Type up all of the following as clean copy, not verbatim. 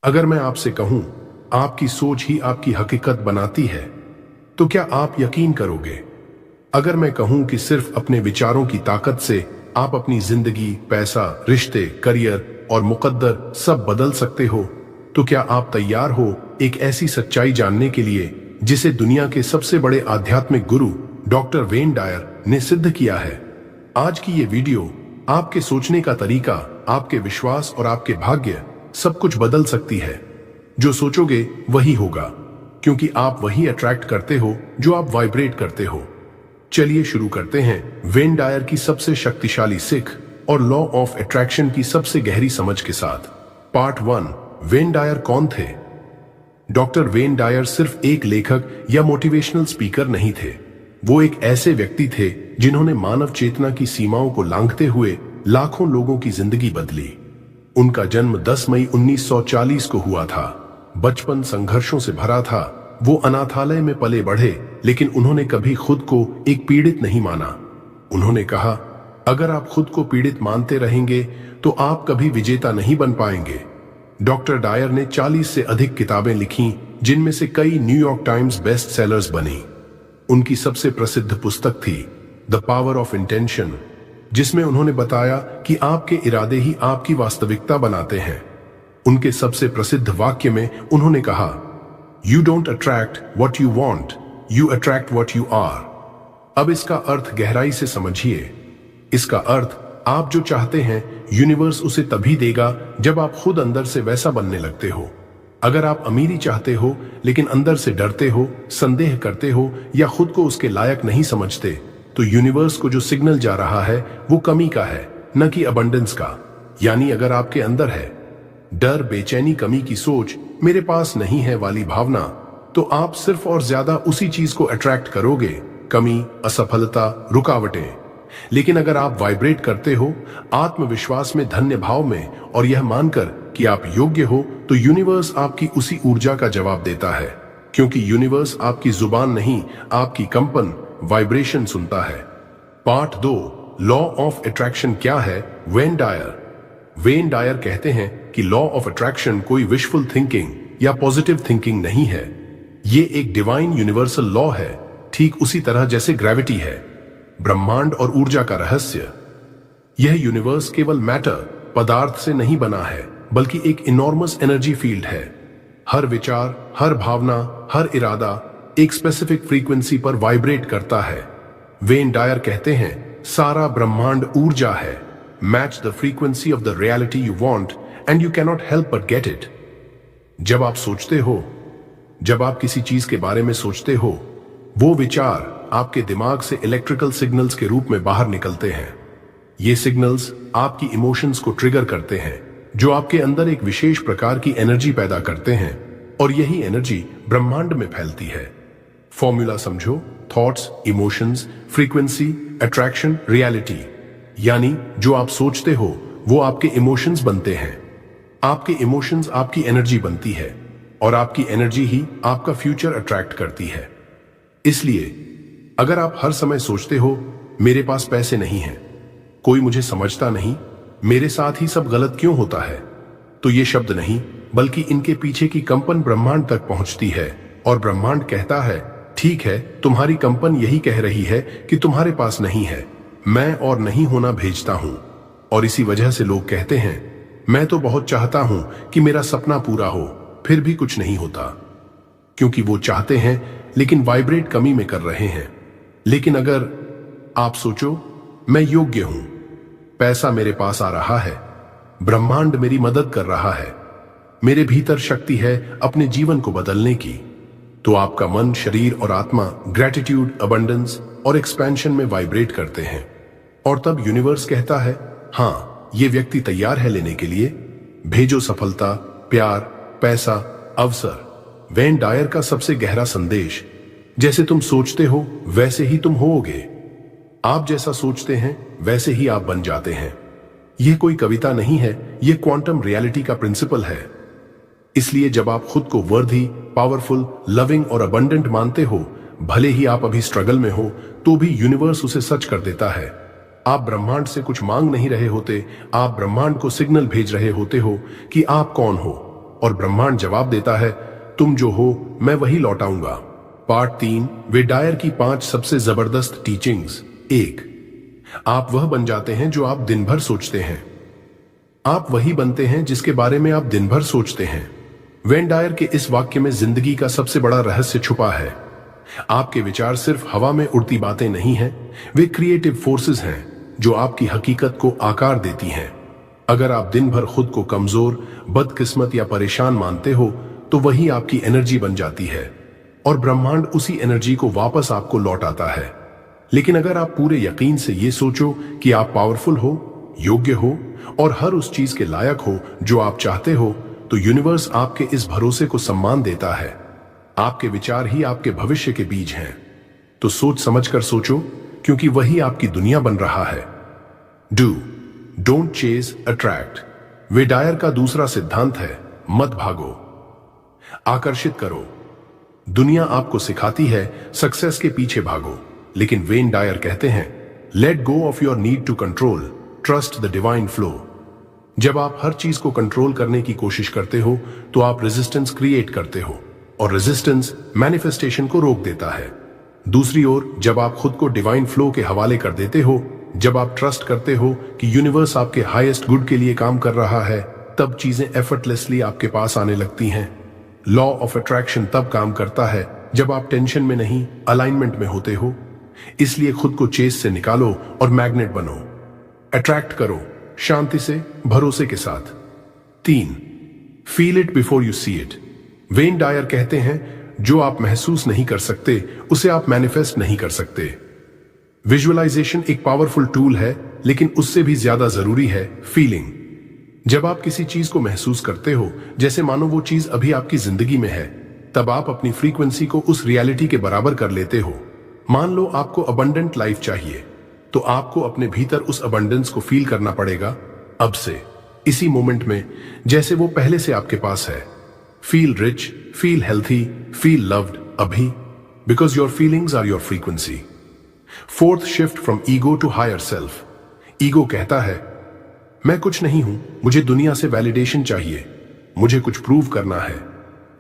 अगर मैं आपसे कहूं, आपकी सोच ही आपकी हकीकत बनाती है, तो क्या आप यकीन करोगे? अगर मैं कहूं कि सिर्फ अपने विचारों की ताकत से आप अपनी जिंदगी, पैसा, रिश्ते, करियर और मुकद्दर सब बदल सकते हो, तो क्या आप तैयार हो एक ऐसी सच्चाई जानने के लिए जिसे दुनिया के सबसे बड़े आध्यात्मिक गुरु डॉक्टर वेन डायर ने सिद्ध किया है? आज की ये वीडियो आपके सोचने का तरीका, आपके विश्वास और आपके भाग्य सब कुछ बदल सकती है। जो सोचोगे वही होगा, क्योंकि आप वही अट्रैक्ट करते हो जो आप वाइब्रेट करते हो। चलिए शुरू करते हैं वेन डायर की सबसे शक्तिशाली सीख और लॉ ऑफ अट्रैक्शन की सबसे गहरी समझ के साथ। पार्ट 1, वेन डायर कौन थे? डॉक्टर वेन डायर सिर्फ एक लेखक या मोटिवेशनल स्पीकर नहीं थे। वो एक ऐसे व्यक्ति थे जिन्होंने मानव चेतना की सीमाओं को लांघते हुए लाखों लोगों की जिंदगी बदली। उनका जन्म 10 मई 1940 को हुआ था। बचपन संघर्षों से भरा था। वो अनाथालय में पले बढ़े, लेकिन उन्होंने कभी खुद को एक पीड़ित नहीं माना। उन्होंने कहा, अगर आप खुद को पीड़ित मानते रहेंगे तो आप कभी विजेता नहीं बन पाएंगे। डॉक्टर डायर ने 40 से अधिक किताबें लिखी, जिनमें से कई न्यूयॉर्क टाइम्स बेस्ट सेलर्स बनी। उनकी सबसे प्रसिद्ध पुस्तक थी द पावर ऑफ इंटेंशन, जिसमें उन्होंने बताया कि आपके इरादे ही आपकी वास्तविकता बनाते हैं। उनके सबसे प्रसिद्ध वाक्य में उन्होंने कहा, you don't attract what you want, you attract what you are. अब इसका अर्थ गहराई से समझिए। इसका अर्थ, आप जो चाहते हैं यूनिवर्स उसे तभी देगा जब आप खुद अंदर से वैसा बनने लगते हो। अगर आप अमीरी चाहते हो लेकिन अंदर से डरते हो, संदेह करते हो या खुद को उसके लायक नहीं समझते, तो यूनिवर्स को जो सिग्नल जा रहा है वो कमी का है, न कि अबंडेंस का। यानी अगर आपके अंदर है डर, बेचैनी, कमी की सोच, मेरे पास नहीं है वाली भावना, तो आप सिर्फ और ज्यादा उसी चीज को अट्रैक्ट करोगे, कमी, असफलता, रुकावटें। लेकिन अगर आप वाइब्रेट करते हो आत्मविश्वास में, धन्य भाव में और यह मानकर कि आप योग्य हो, तो यूनिवर्स आपकी उसी ऊर्जा का जवाब देता है। क्योंकि यूनिवर्स आपकी जुबान नहीं, आपकी कंपन, वाइब्रेशन सुनता है। पार्ट 2, लॉ ऑफ अट्रैक्शन क्या है? वेन डायर कहते हैं कि लॉ ऑफ अट्रैक्शन कोई विशफुल थिंकिंग या पॉजिटिव थिंकिंग नहीं है। ये एक डिवाइन यूनिवर्सल लॉ है, ठीक उसी तरह जैसे ग्रेविटी है, ब्रह्मांड और ऊर्जा का रहस्य। यह यूनिवर्स केवल मैटर, पदार्थ से नहीं बना है, बल्कि एक इनॉर्मस एनर्जी फील्ड है। हर विचार, हर भावना, हर इरादा एक स्पेसिफिक फ्रीक्वेंसी पर वाइब्रेट करता है। वेन डायर कहते हैं, सारा ब्रह्मांड ऊर्जा है। Match the frequency of the reality you want and you cannot help but get it. जब आप सोचते हो, जब आप किसी चीज के बारे में सोचते हो, वो विचार आपके दिमाग से इलेक्ट्रिकल सिग्नल्स के रूप में बाहर निकलते हैं। ये सिग्नल्स आपकी इमोशंस को ट्रिगर करते हैं, जो आपके अंदर एक विशेष प्रकार की एनर्जी पैदा करते हैं, और यही एनर्जी ब्रह्मांड में फैलती है। फॉर्मूला समझो, thoughts, emotions, frequency, attraction, reality. यानी जो आप सोचते हो वो आपके इमोशंस बनते हैं, आपके इमोशंस आपकी एनर्जी बनती है, और आपकी एनर्जी ही आपका फ्यूचर अट्रैक्ट करती है। इसलिए अगर आप हर समय सोचते हो, मेरे पास पैसे नहीं हैं, कोई मुझे समझता नहीं, मेरे साथ ही सब गलत क्यों होता है, तो ये शब्द नहीं बल्कि इनके पीछे की कंपन ब्रह्मांड तक पहुंचती है, और ब्रह्मांड कहता है, ठीक है, तुम्हारी कंपन यही कह रही है कि तुम्हारे पास नहीं है, मैं और नहीं होना भेजता हूं। और इसी वजह से लोग कहते हैं, मैं तो बहुत चाहता हूं कि मेरा सपना पूरा हो, फिर भी कुछ नहीं होता। क्योंकि वो चाहते हैं लेकिन वाइब्रेट कमी में कर रहे हैं। लेकिन अगर आप सोचो, मैं योग्य हूं, पैसा मेरे पास आ रहा है, ब्रह्मांड मेरी मदद कर रहा है, मेरे भीतर शक्ति है अपने जीवन को बदलने की, तो आपका मन, शरीर और आत्मा ग्रेटिट्यूड, अबंडेंस और एक्सपेंशन में वाइब्रेट करते हैं। और तब यूनिवर्स कहता है, हां, ये व्यक्ति तैयार है लेने के लिए, भेजो सफलता, प्यार, पैसा, अवसर। वेन डायर का सबसे गहरा संदेश, जैसे तुम सोचते हो वैसे ही तुम होोगे। आप जैसा सोचते हैं वैसे ही आप बन जाते हैं। यह कोई कविता नहीं है, यह क्वांटम रियलिटी का प्रिंसिपल है। इसलिए जब आप खुद को वर्दी, पावरफुल, लविंग और अबंडेंट मानते हो, भले ही आप अभी स्ट्रगल में हो, तो भी यूनिवर्स उसे सच कर देता है। आप ब्रह्मांड से कुछ मांग नहीं रहे होते, आप ब्रह्मांड को सिग्नल भेज रहे होते हो कि आप कौन हो, और ब्रह्मांड जवाब देता है, तुम जो हो मैं वही लौटाऊंगा। पार्ट 3, वेन डायर की 5 सबसे जबरदस्त टीचिंग्स। 1, आप वह बन जाते हैं जो आप दिन भर सोचते हैं। आप वही बनते हैं जिसके बारे में आप दिन भर सोचते हैं। वेन डायर के इस वाक्य में जिंदगी का सबसे बड़ा रहस्य छुपा है। आपके विचार सिर्फ हवा में उड़ती बातें नहीं हैं, वे क्रिएटिव फोर्सेस हैं जो आपकी हकीकत को आकार देती हैं। अगर आप दिन भर खुद को कमजोर, बदकिस्मत या परेशान मानते हो तो वही आपकी एनर्जी बन जाती है और ब्रह्मांड उसी एनर्जी को वापस आपको लौटाता है। लेकिन अगर आप पूरे यकीन से ये सोचो कि आप पावरफुल हो, योग्य हो और हर उस चीज के लायक हो जो आप चाहते हो, तो यूनिवर्स आपके इस भरोसे को सम्मान देता है। आपके विचार ही आपके भविष्य के बीज हैं। तो सोच समझकर सोचो, क्योंकि वही आपकी दुनिया बन रहा है। Do, don't chase, attract. Wayne Dyer का दूसरा सिद्धांत है, मत भागो, आकर्षित करो। दुनिया आपको सिखाती है सक्सेस के पीछे भागो, लेकिन वेन डायर कहते हैं, let go of your need to control, trust the divine flow. जब आप हर चीज को कंट्रोल करने की कोशिश करते हो तो आप रेजिस्टेंस क्रिएट करते हो और रेजिस्टेंस मैनिफेस्टेशन को रोक देता है। दूसरी ओर जब आप खुद को डिवाइन फ्लो के हवाले कर देते हो, जब आप ट्रस्ट करते हो कि यूनिवर्स आपके हाईएस्ट गुड के लिए काम कर रहा है, तब चीजें एफर्टलेसली आपके पास आने लगती हैं। लॉ ऑफ अट्रैक्शन तब काम करता है जब आप टेंशन में नहीं, अलाइनमेंट में होते हो। इसलिए खुद को चेस से निकालो और मैग्नेट बनो। अट्रैक्ट करो शांति से, भरोसे के साथ। 3, feel it before you see it. Wayne Dyer कहते हैं, जो आप महसूस नहीं कर सकते उसे आप मैनिफेस्ट नहीं कर सकते। विजुअलाइजेशन एक पावरफुल टूल है, लेकिन उससे भी ज्यादा जरूरी है फीलिंग। जब आप किसी चीज को महसूस करते हो, जैसे मानो वो चीज अभी आपकी जिंदगी में है, तब आप अपनी फ्रीक्वेंसी को उस रियलिटी के बराबर कर लेते हो। मान लो आपको अबंडेंट लाइफ चाहिए, तो आपको अपने भीतर उस अबंडेंस को फील करना पड़ेगा अब से, इसी मोमेंट में, जैसे वो पहले से आपके पास है। Feel rich, feel healthy, feel loved अभी, because your feelings are your frequency. 4th, shift from ego to higher self. Ego कहता है, मैं कुछ नहीं हूं, मुझे दुनिया से वैलिडेशन चाहिए, मुझे कुछ प्रूव करना है।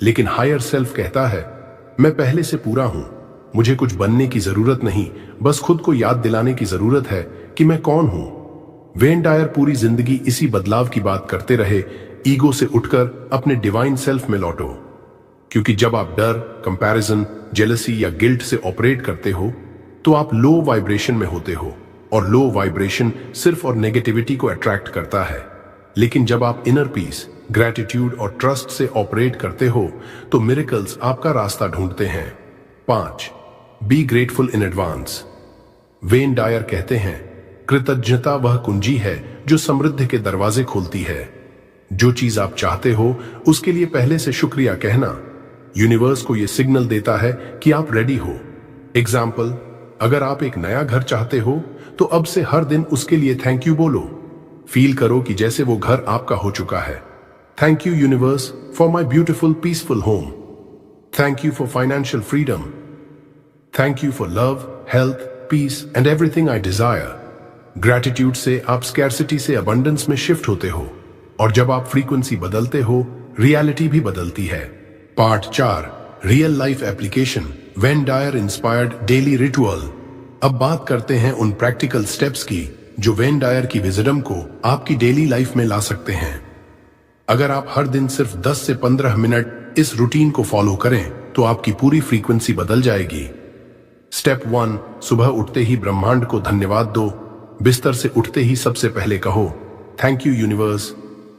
लेकिन हायर सेल्फ कहता है, मैं पहले से पूरा हूं, मुझे कुछ बनने की जरूरत नहीं, बस खुद को याद दिलाने की जरूरत है कि मैं कौन हूं। वेन डायर पूरी जिंदगी इसी बदलाव की बात करते रहे, ईगो से उठकर अपने डिवाइन सेल्फ में लौटो। क्योंकि जब आप डर, कंपैरिजन, जेलसी या गिल्ट से ऑपरेट करते हो, तो आप लो वाइब्रेशन में होते हो, और लो वाइब्रेशन सिर्फ और नेगेटिविटी को अट्रैक्ट करता है। लेकिन जब आप इनर पीस, ग्रैटिट्यूड और ट्रस्ट से ऑपरेट करते हो, तो मिरेकल्स आपका रास्ता ढूंढते हैं। 5, be grateful in advance. Wayne Dyer कहते हैं, कृतज्ञता वह कुंजी है जो समृद्धि के दरवाजे खोलती है। जो चीज आप चाहते हो उसके लिए पहले से शुक्रिया कहना यूनिवर्स को यह सिग्नल देता है कि आप रेडी हो। एग्जाम्पल, अगर आप एक नया घर चाहते हो तो अब से हर दिन उसके लिए थैंक यू बोलो। फील करो कि जैसे वो घर आपका हो चुका है। Thank you universe for my beautiful peaceful home. Thank you for financial freedom. Thank you for love, health, peace and everything I desire. Gratitude से आप स्कैर्सिटी से अबंडेंस में शिफ्ट होते हो, और जब आप फ्रीक्वेंसी बदलते हो, रियलिटी भी बदलती है। Part 4, real life application. Wayne Dyer inspired daily ritual. अब बात करते हैं उन प्रैक्टिकल स्टेप्स की जो वेन डायर की विजडम को आपकी डेली लाइफ में ला सकते हैं। अगर आप हर दिन सिर्फ 10 से 15 मिनट इस रूटीन को फॉलो करें तो आपकी पूरी फ्रीक्वेंसी बदल जाएगी। स्टेप 1, सुबह उठते ही ब्रह्मांड को धन्यवाद दो। बिस्तर से उठते ही सबसे पहले कहो, thank you universe,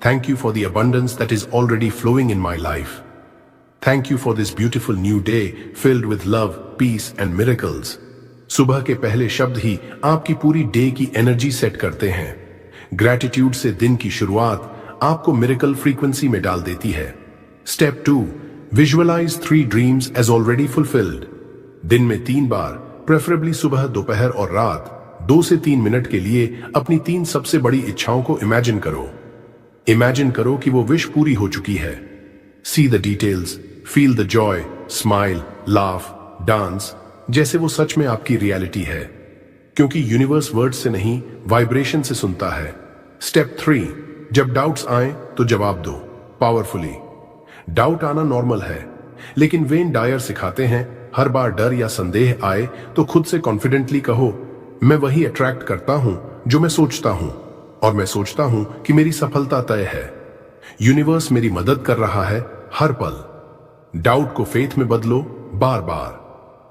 thank you for the abundance that is already flowing in my life. Thank you for this beautiful new day filled with love, peace and miracles. सुबह के पहले शब्द ही आपकी पूरी डे की एनर्जी सेट करते हैं। Gratitude से दिन की शुरुआत आपको मिरेकल फ्रीक्वेंसी में डाल देती है। Step 2, visualise 3 dreams as already fulfilled. दिन में 3 बार, प्रेफरेबली सुबह, दोपहर और रात, 2 से 3 मिनट के लिए अपनी 3 सबसे बड़ी इच्छाओं को इमेजिन करो। इमेजिन करो कि वो विश पूरी हो चुकी है। See the details, feel the joy, smile, laugh, dance, जैसे वो सच में आपकी रियलिटी है, क्योंकि यूनिवर्स वर्ड से नहीं, वाइब्रेशन से सुनता है। स्टेप 3, जब डाउट्स आए तो जवाब दो, पावरफुली। डाउट आना नॉर्मल है, लेकिन वेन डायर सिखाते हैं हर बार डर या संदेह आए तो खुद से कॉन्फिडेंटली कहो, मैं वही अट्रैक्ट करता हूं जो मैं सोचता हूं, और मैं सोचता हूं कि मेरी सफलता तय है। यूनिवर्स मेरी मदद कर रहा है हर पल। डाउट को फेथ में बदलो बार बार।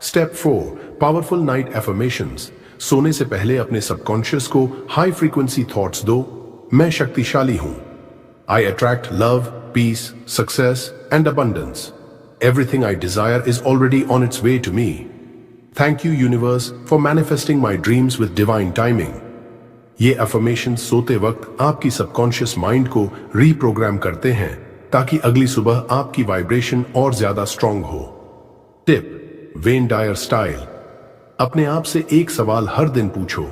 Step 4, powerful night affirmations. सोने से पहले अपने सबकॉन्शियस को हाई फ्रीक्वेंसी थॉट्स दो। मैं शक्तिशाली हूं। I attract love, peace, success and abundance. Everything I desire is already on its way to me. Thank you universe for manifesting my dreams with divine timing. ये affirmation सोते वक्त आपकी subconscious mind को reprogram करते हैं ताकि अगली सुबह आपकी वाइब्रेशन और ज्यादा स्ट्रांग हो। Tip, Wayne Dyer style. अपने आप से एक सवाल हर दिन पूछो,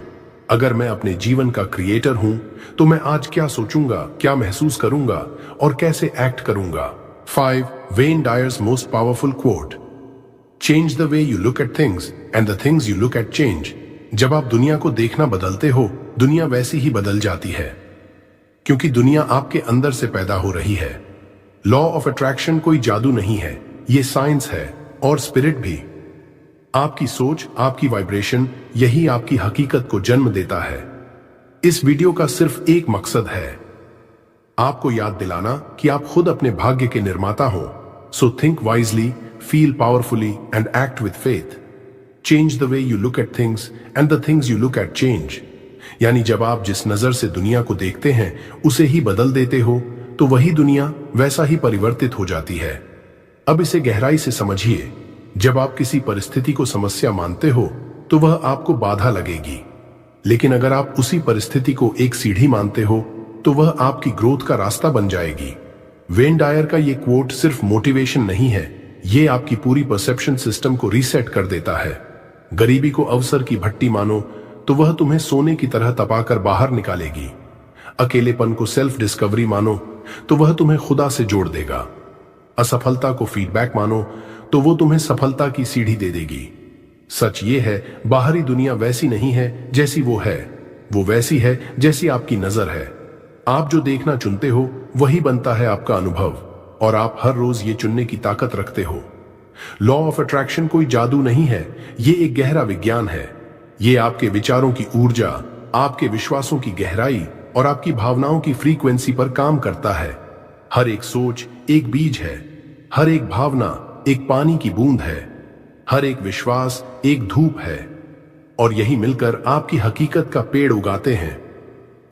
अगर मैं अपने जीवन का क्रिएटर हूं तो मैं आज क्या सोचूंगा, क्या महसूस करूंगा और कैसे एक्ट करूंगा। 5. Wayne Dyer's most powerful quote. Change the way you look at things and the things you look at change. जब आप दुनिया को देखना बदलते हो, दुनिया वैसी ही बदल जाती है, क्योंकि दुनिया आपके अंदर से पैदा हो रही है। लॉ ऑफ अट्रैक्शन कोई जादू नहीं है, ये साइंस है और स्पिरिट भी। आपकी सोच, आपकी वाइब्रेशन, यही आपकी हकीकत को जन्म देता है। इस वीडियो का सिर्फ एक मकसद है, आपको याद दिलाना कि आप खुद अपने भाग्य के निर्माता हो। So think wisely, feel powerfully and act with faith. Change the way you look at things and the things you look at change. यानी जब आप जिस नजर से दुनिया को देखते हैं उसे ही बदल देते हो तो वही दुनिया वैसा ही परिवर्तित हो जाती है। अब इसे गहराई से समझिए। जब आप किसी परिस्थिति को समस्या मानते हो तो वह आपको बाधा लगेगी, लेकिन अगर आप उसी परिस्थिति को एक सीढ़ी मानते हो तो वह आपकी ग्रोथ का रास्ता बन जाएगी। वेन डायर का ये क्वोट सिर्फ मोटिवेशन नहीं है, ये आपकी पूरी परसेप्शन सिस्टम को रीसेट कर देता है। गरीबी को अवसर की भट्टी मानो तो वह तुम्हें सोने की तरह तपाकर बाहर निकालेगी। अकेलेपन को सेल्फ डिस्कवरी मानो तो वह तुम्हें खुदा से जोड़ देगा। असफलता को फीडबैक मानो तो वो तुम्हें सफलता की सीढ़ी दे देगी। सच ये है, बाहरी दुनिया वैसी नहीं है जैसी वो है, वो वैसी है जैसी आपकी नजर है। आप जो देखना चुनते हो वही बनता है आपका अनुभव, और आप हर रोज ये चुनने की ताकत रखते हो। लॉ ऑफ अट्रैक्शन कोई जादू नहीं है, ये एक गहरा विज्ञान है। ये आपके विचारों की ऊर्जा, आपके विश्वासों की गहराई और आपकी भावनाओं की फ्रीक्वेंसी पर काम करता है। हर एक सोच एक बीज है, हर एक भावना एक पानी की बूंद है, हर एक विश्वास एक धूप है, और यही मिलकर आपकी हकीकत का पेड़ उगाते हैं।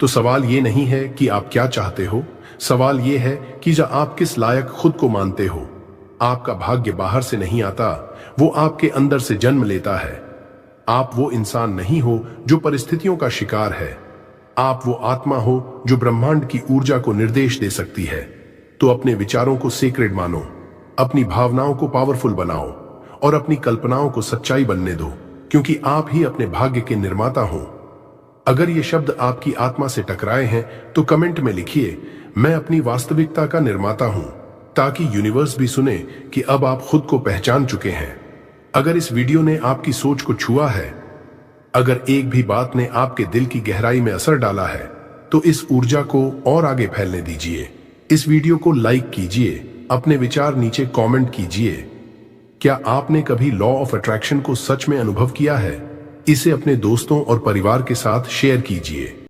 तो सवाल ये नहीं है कि आप क्या चाहते हो, सवाल ये है कि जब आप किस लायक खुद को मानते हो। आपका भाग्य बाहर से नहीं आता, वो आपके अंदर से जन्म लेता है। आप वो इंसान नहीं हो जो परिस्थितियों का शिकार है, आप वो आत्मा हो जो ब्रह्मांड की ऊर्जा को निर्देश दे सकती है। तो अपने विचारों को सेक्रेड मानो, अपनी भावनाओं को पावरफुल बनाओ और अपनी कल्पनाओं को सच्चाई बनने दो, क्योंकि आप ही अपने भाग्य के निर्माता हो। अगर ये शब्द आपकी आत्मा से टकराए हैं तो कमेंट में लिखिए, मैं अपनी वास्तविकता का निर्माता हूं, ताकि यूनिवर्स भी सुने कि अब आप खुद को पहचान चुके हैं। अगर इस वीडियो ने आपकी सोच को छुआ है, अगर एक भी बात ने आपके दिल की गहराई में असर डाला है, तो इस ऊर्जा को और आगे फैलने दीजिए। इस वीडियो को लाइक कीजिए, अपने विचार नीचे कमेंट कीजिए। क्या आपने कभी लॉ ऑफ अट्रैक्शन को सच में अनुभव किया है? इसे अपने दोस्तों और परिवार के साथ शेयर कीजिए।